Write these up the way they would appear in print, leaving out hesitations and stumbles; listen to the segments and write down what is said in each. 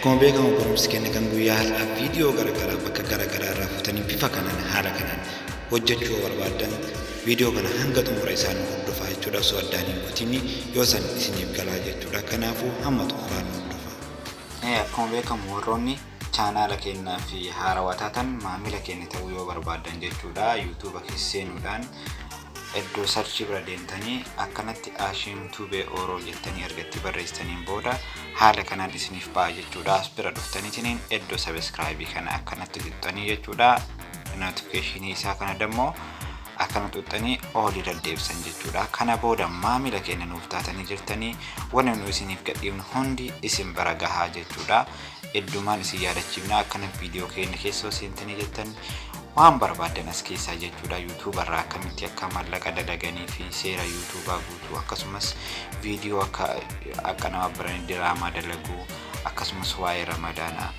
Akkuma beekamu barumsi kenna kan guyyaa har'aa viidiyoo garaagaraa bakka garaagaraa irraa fuutanii bifa kanaan haala kanaan hojjechuu barbaadan viidiyoo kana hanga xumura isaa nu hordofaa jechuudha. Osoo addaan hin kutin yoo san isiniif galaa jechuudha. Kanaafuu hamma xumuraa nu hordofaa. Akkuma beekamu warroonni chaanaala keenyaa fi haarawaa taatan maamila keenya ta'uu yoo barbaadan jechuudha. YouTube keessa seenuudhaan iddoo sarchii bira deemtanii akkanatti Ashim tubee Oromoo jettanii argatti barreessitaniin booda haala kanaan isiniif ba'a jechuudha. As bira dhuftaniitiin iddoo subscribe kana akkanatti tuqxanii jechuudha. Notification isaa kana dammoo akkanatti tuqxanii olii daddeebisan jechuudha. Kana booda maamila keenya nuuf taatanii jirtanii wanni nu isiniif gadhiifnu hundi isin bira gahaa jechuudha. Heddumaan isin yaadachiifna akkana viidiyoo keenya keessoo seentanii jettan waan barbaadan as keessaa jechuudha. YouTube irraa akkamitti akka maallaqa dalaganii fi seera YouTube guutuu akkasumas viidiyoo akka nama biraan diraamaa dalaguu akkasumas waa'ee ramadaanaa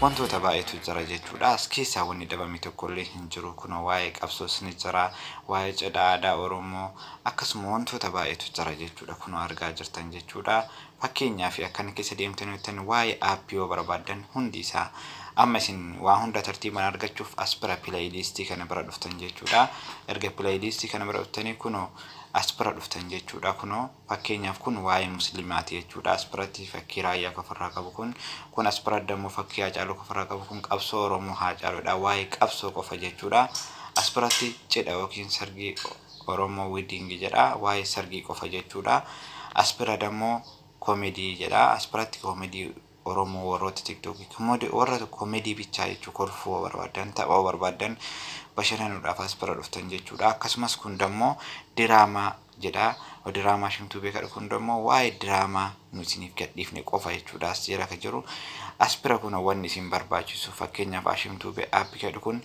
wantoota baay'eetu jira jechuudha. As keessaa wanni dhabame tokkollee hin jiru. Kun waa'ee qabsoos ni jira, waa'ee cidha aadaa Oromoo akkasuma wantoota baay'eetu jira jechuudha. Kun argaa jirtan jechuudha. Fakkeenyaaf akkana keessa deemtanii waa'ee aappii yoo barbaadan hundi isaa amma isin waa hunda tartiibaan argachuuf as bira playlist kana bira dhuftan jechuudha. Erga playlist kana bira dhuftanii kunoo as bira dhuftan jechuudha. Kunoo fakkeenyaaf kun waa'ee musliimaati jechuudha. As biratti fakkii raayyaa ofirraa qabu kun as bira dammoo fakkii Haacaaluu ofirraa qabu kun qabsoo Oromoo Haacaaluudha. Waa'ee qabsoo qofa jechuudha. As biratti cidha yookiin sargii Oromoo wedding jedha. Waa'ee sargii qofa jechuudha. As bira dammoo comedy jedha. As biratti comedy Oromoo warroota TikTok warra comedy bichaa jechuudha. Kolfoo barbaadan taphaa barbaadan bashannanuudhaaf as bira dhuftan jechuudha. Akkasumas kun dammoo diraamaa jedha. Diraamaa Ashim tubee kadhu kun dammoo waa'ee diraamaa nu isiniif gadhiifne qofa jechuudha. As jira kan jiru as bira kun wanni isin barbaachisu fakkeenyaaf Ashim tubee aappii kadhu kun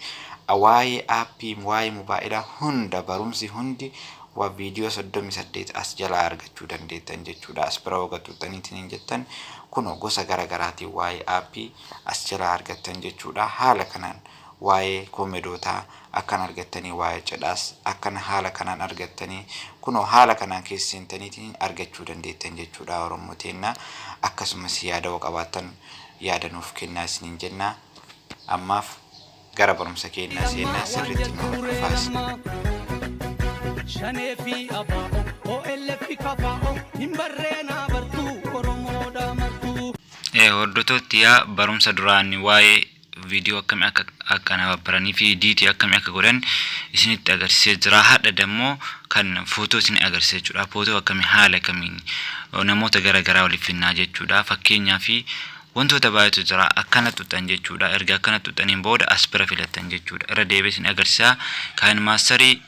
waa'ee aappii waa'ee mobaayilaa hunda barumsi hundi waa viidiyoo 38 as jala argachuu dandeettan jechuudha. As bira wagatuuttaniitiin jettan kun gosa garaagaraatiin waa'ee aappii as jala argattan jechuudha. Haala kanaan waa'ee koomedootaa akkan argattanii waa'ee cidhaas akkan haala kanaan argattanii kun haala kanaan keessaniitiin argachuu dandeettan jechuudha. Oromoo teenna akkasumas yaada qabaattan yaada nuuf kennaa isiniin jenna. Ammaaf gara barumsa keenyaa seenaa sirriitti nu hordofaa. Shanefi abao o ellefi kafao himbarreena bartuu Oromoodha martuu. Hordoftoota yaa barumsa duraanii waa'ee viidiyoo akkamii akka nama baranii fi ediitii akkamii akka godhan isinitti agarsiisee jira. Hadha dammoo kan footoo isin agarsiisee jechuudha. Footoo akkamii haala kamiin namoota garaagaraa waliif finnaa jechuudha. Fakkeenyaaf wantoota baay'eetu jira. Akkana tuqxan jechuudha. Erga akkana tuqxaniin booda as bira filattan jechuudha. Irra deebi'ee isin agarsiisa. Kinemasterii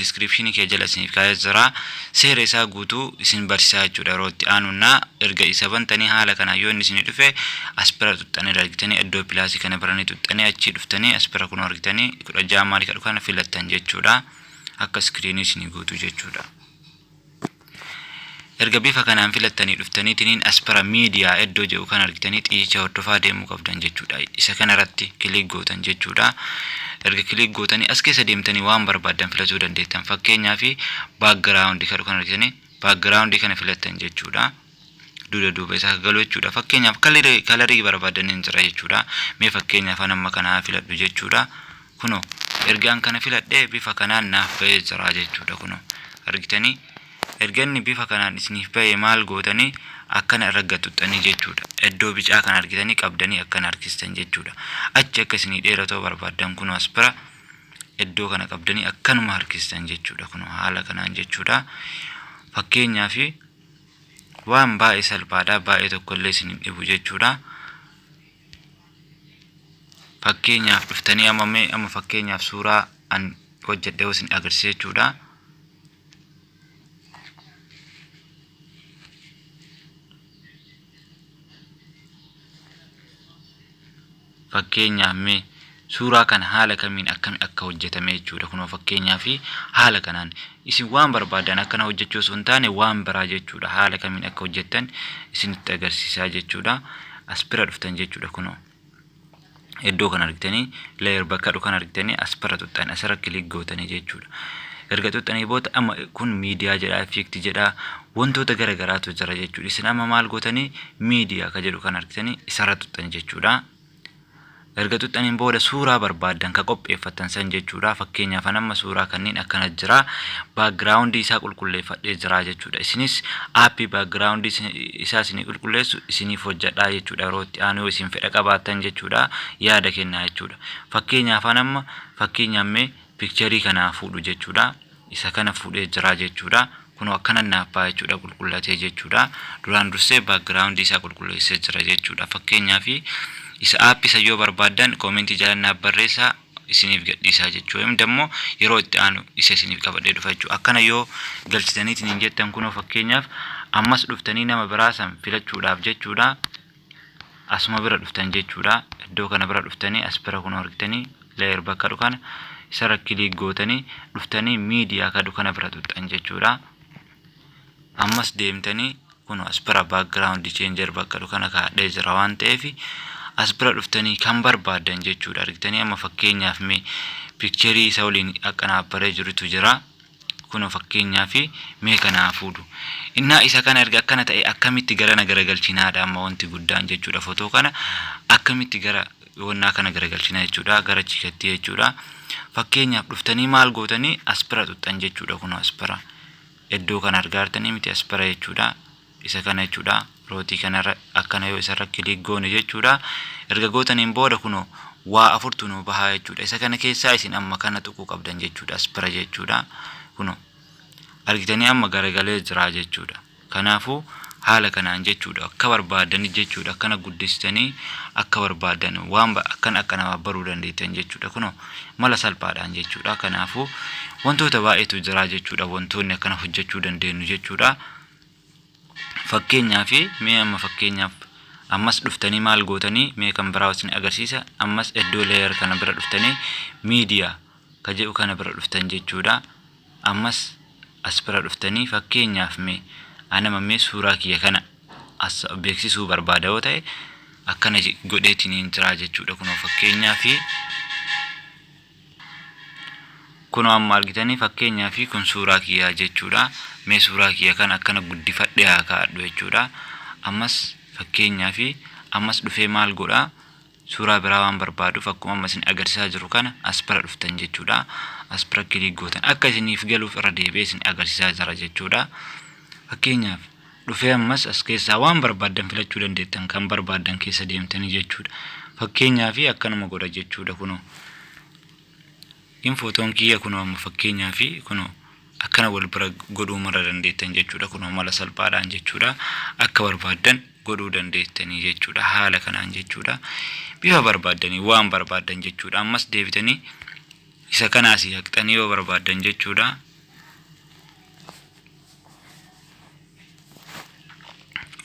description kee jala isiniif kaa'ee jira. Seera isaa guutuu isin barsiisaa jechuudha. Yeroo itti aanunnaa erga isa bantanii haala kanaan yoo inni isin dhufe as bira tuqxanii argitanii iddoo pilaasii kana biranii tuqxanii achii dhuftanii as bira kun argitanii 16 maalii kadhu kana filattan jechuudha. Akka iskiriinii isin guutuu jechuudha. Erga bifa kanaan filattanii dhuftaniitiin as bira miidiyaa iddoo jedhu kan argitanii xiyyicha hordofaa deemuu qabdan jechuudha. Isa kanarratti kilik gootan jechuudha. Erga kilik gootanii as keessa deemtanii waan barbaadan filatuu dandeettan. Fakkeenyaaf background kadhu kan argitanii background kana filattan jechuudha. Duuba isaa galuu jechuudha. Fakkeenyaaf kalarii barbaadan hin jira jechuudha. Mee fakkeenyaaf amma kana filadhu jechuudha. Kunoo ergaan kana filadhee bifa kanaan naaf ba'ee jira jechuudha. Kunoo argitanii erganni bifa kanaan isiniif ba'ee maal gootanii akkana raggattuxanii jechuudha. Iddoo bicaa kan argitanii qabdanii akkana harkistan jechuudha. Achi akka isinii dheeratoo barbaadan kun as bira iddoo kana qabdanii akkanuma harkistan jechuudha. Kun haala kanaan jechuudha. Fakkeenyaaf waan baay'ee salphaadha. Baay'ee tokkollee isin dhibu jechuudha. Fakkeenyaaf dhuftanii amma fakkeenyaaf suuraa an hojjedhee isin agarsiisa jechuudha. Fakkeenyaaf mee suuraa kana haala kamiin akkami akka hojjetame jechuudha. Kunoo fakkeenyaaf haala kanaan isin waan barbaadan akkana hojjechuu osoo hin taane waan biraa jechuudha. Haala kamiin akka hojjettan isinitti agarsiisaa jechuudha. As bira dhuftan jechuudha. Kunoo iddoo kan argitanii layer bakka kan argitanii as bira tuqxan asirra kilik gootanii jechuudha. erga tuqxanii booda amma kun miidiyaa jedha effect jedha wantoota garagaraatu jira jechuudha isin amma maal gootanii miidiyaa ka jedhu kan argitanii isarra tuqxan jechuudha erga tuqxaniin booda suuraa barbaadan ka qopheeffatan san jechuudha fakkeenyaaf amma suuraa kanneen akkana jira background isaa qulqulleeffadhee jira jechuudha isinis aappii background isaa isinii qulqulleessu isiniif hojjedhaa jechuudha yerootti aanuu isin fedha qabaatan jechuudha yaada kennaa jechuudha fakkeenyaaf amma fakkeenyaaf picture kana fuudhu jechuudha isa kana fuudhee jira jechuudha kun akkana naafaa jechuudha qulqullatee jechuudha duraan dursee background isaa qulqulleessee jira jechuudha fakkeenyaaf isa aappii isa yoo barbaadan comment jalannaa barreessaa isiniif gadhiisaa jechuudha immoo yeroo itti aanu isa isiniif qabadhee dhufa jechuudha akkana yoo galchitaniitiin hin jettan kun fakkeenyaaf ammas dhuftanii nama biraasan filachuudhaaf jechuudha asuma bira dhuftan jechuudha iddoo kana bira dhuftanii as bira kun argitanii layer bakka dhukana isa rakkilii gootanii dhuftanii miidiyaa ka dhukana bira tuqxan jechuudha ammas deemtanii kun as bira background changer bakka dhukana kaadhee jira waan ta'eef as bira dhuftanii kan barbaadan jechuudha argitanii amma fakkeenyaaf picture isa waliin akkana baree jirutu jira kun fakkeenyaaf kana fuudhu innaa isa kana erga akkana ta'e akkamitti gara garagalchinaadha amma wanti guddaan jechuudha footoo kana akkamitti gara wannaa kana garagalchina jechuudha gara chikatti jechuudha fakkeenyaaf dhuftanii maal gootanii as bira tuqxan jechuudha kun as bira iddoo kana argaartanii miti as bira jechuudha isa kana jechuudha rootii kana akkana yoo isa rakkilii goone jechuudha erga gootaniin booda kuno waa afurtu nu bahaa jechuudha isa kana keessaa isin amma kana tuquu qabdan jechuudha as bira jechuudha kuno argitanii amma garagalee jira jechuudha kanaafuu haala kanaan jechuudha akka barbaadan jechuudha akkana guddistanii akka barbaadan waan akkana baruu dandeettan jechuudha kuno mala salphaadhaan jechuudha kanaafuu wantoota baay'eetu jira jechuudha wantoonni akkana hojjechuu dandeenyu jechuudha fakkeenyaaf amma fakkeenyaaf ammas dhuftanii maal gootanii kan biraa isin agarsiisa ammas iddoo layer kana bira dhuftanii miidiyaa ka jedhu kana bira dhuftan jechuudha ammas as bira dhuftanii fakkeenyaaf anama suuraa kiyya kana as beeksisuu barbaada yoo ta'e akkana godheetiin jira jechuudha kun fakkeenyaaf kun amma argitanii fakkeenyaaf kun suuraa kiyya jechuudha suuraa kiyya kana akkana guddifadhee haa kaadhu jechuudha ammas fakkeenyaaf ammas dhufee maal godha suuraa biraa waan barbaaduuf akkuma amma isin agarsiisaa jiru kana as bira dhuftan jechuudha as bira kilik gootan akka isiniif galuuf irra deebi'ee isin agarsiisaa jira jechuudha fakkeenyaaf dhufee ammas as keessaa waan barbaadan filachuu dandeettan kan barbaadan keessa deemtanii jechuudha fakkeenyaaf akkanuma godha jechuudha kuno infootoon kiyya kuno amma fakkeenyaaf kuno akkana wal bira godhuu mara dandeettan jechuudha kuno mala salphaadhaan jechuudha akka barbaadan godhuu dandeettanii jechuudha haala kanaan jechuudha bifa barbaadanii waan barbaadan jechuudha ammas deebitanii isa kanaas haqxanii yoo barbaadan jechuudha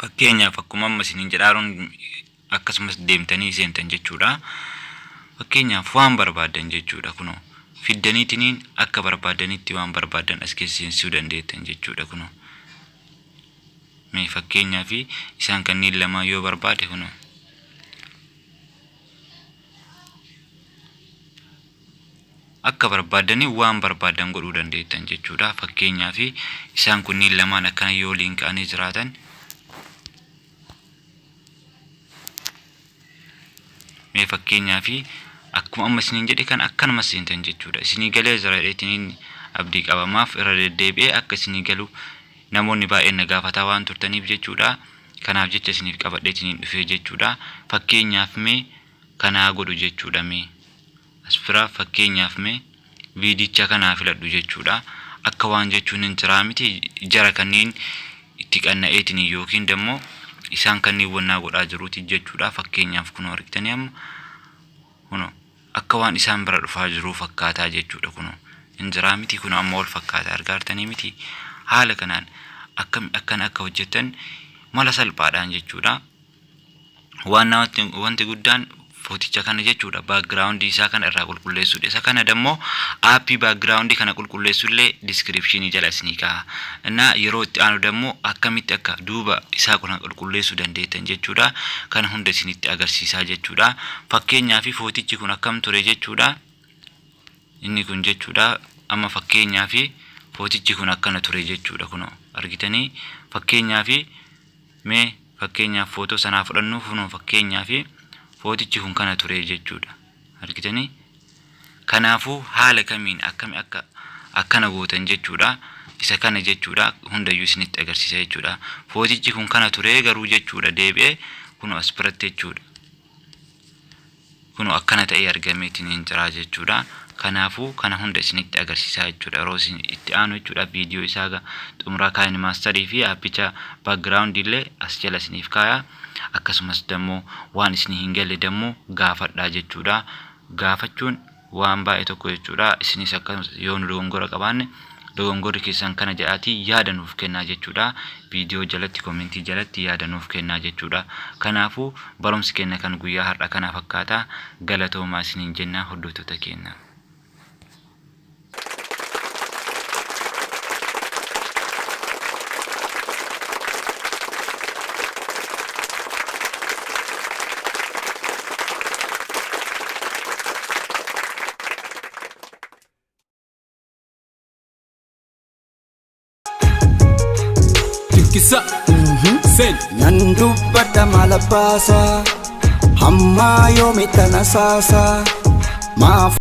fakkeenyaaf akkuma amma isiniin jedhaaruun akkasumas deemtanii seentan jechuudha fakkeenyaaf waan barbaadan jechuudha kuno fiddaniitiin akka barbaadanitti waan barbaadan as keesseensuu dandeettan jechuudha kuno fakkeenyaaf isaan kanneen lama yoo barbaade kuno akka barbaadanii waan barbaadan godhuu dandeettan jechuudha fakkeenyaaf isaan kunniin lamaan akkana yoo linka'anii jiraatan fakkeenyaaf akkuma amma isiniin jedhe kan akkanuma seentan jechuudha isinii galee jiraadheetiin abdii qabamaaf irra deddeebi'ee akka isinii galu namoonni baay'een na gaafataa waan turtaniif jechuudha kanaaf jecha isiniif qabadheetiin dhufee jechuudha fakkeenyaaf kanaa godhu jechuudha asfira fakkeenyaaf viidicha kanaa filadhu jechuudha akka waan jechuun hin jiraa miti jara kanneen itti qanna'eetiin yookiin demmoo isaan kanneen wannaa godhaa jiruuti jechuudha fakkeenyaaf kun argitanii amma kuno akka waan isaan bira dhufaa jiru fakkaataa jechuudha kuno hin jiraa miti kun amma wal fakkaataa argaartanii miti haala kanaan akka hojjetan mala salphaadhaan jechuudha waan wanti guddaan footicha kana jechuudha background isaa kana irraa qulqulleessuudha isa kana demmoo aappii background kana qulqulleessullee description jala isinii kaa'a na yeroo itti aanu demmoo akkamitti akka duuba isaa kana qulqulleessuu dandeettan jechuudha kana hunda isinitti agarsiisaa jechuudha fakkeenyaaf footichi kun akkam ture jechuudha inni kun jechuudha amma fakkeenyaaf footichi kun akkana ture jechuudha kuno argitanii fakkeenyaaf mee fakkeenyaaf footoo sanaa fudhannu kuno fakkeenyaaf footichi kun kana ture jechuudha argitanii kanaafuu haala kamiin akkana gootan jechuudha isa kana jechuudha hundayyuu isinitti agarsiisa jechuudha footichi kun kana ture garuu jechuudha deebi'ee kuno as biratti jechuudha kuno akkana ta'ee argameetiin hin jira jechuudha kanaafuu kana hunda isinitti agarsiisa jechuudha yeroo itti aanu jechuudha viidiyoo isaa xumuraa kinemasterii fi appicha background illee as jala isiniif kaaya akkasumas dammoo waan isin hin galle dammoo gaafadhaa jechuudha gaafachuun waan baay'ee tokko jechuudha isinis akkasumas yoo nu dogongora qabaanne dogongorri keessan kana jedhaatii yaada nuuf kennaa jechuudha viidiyoo jalatti komentii jalatti yaada nuuf kennaa jechuudha kanaafuu barumsi kenna kan guyyaa har'a kana fakkaata galatoomaa isiniin jennaa hordoftoota keenya Kisa sen Nyandu pada malapasa Hamma yomi tanasasa Maaf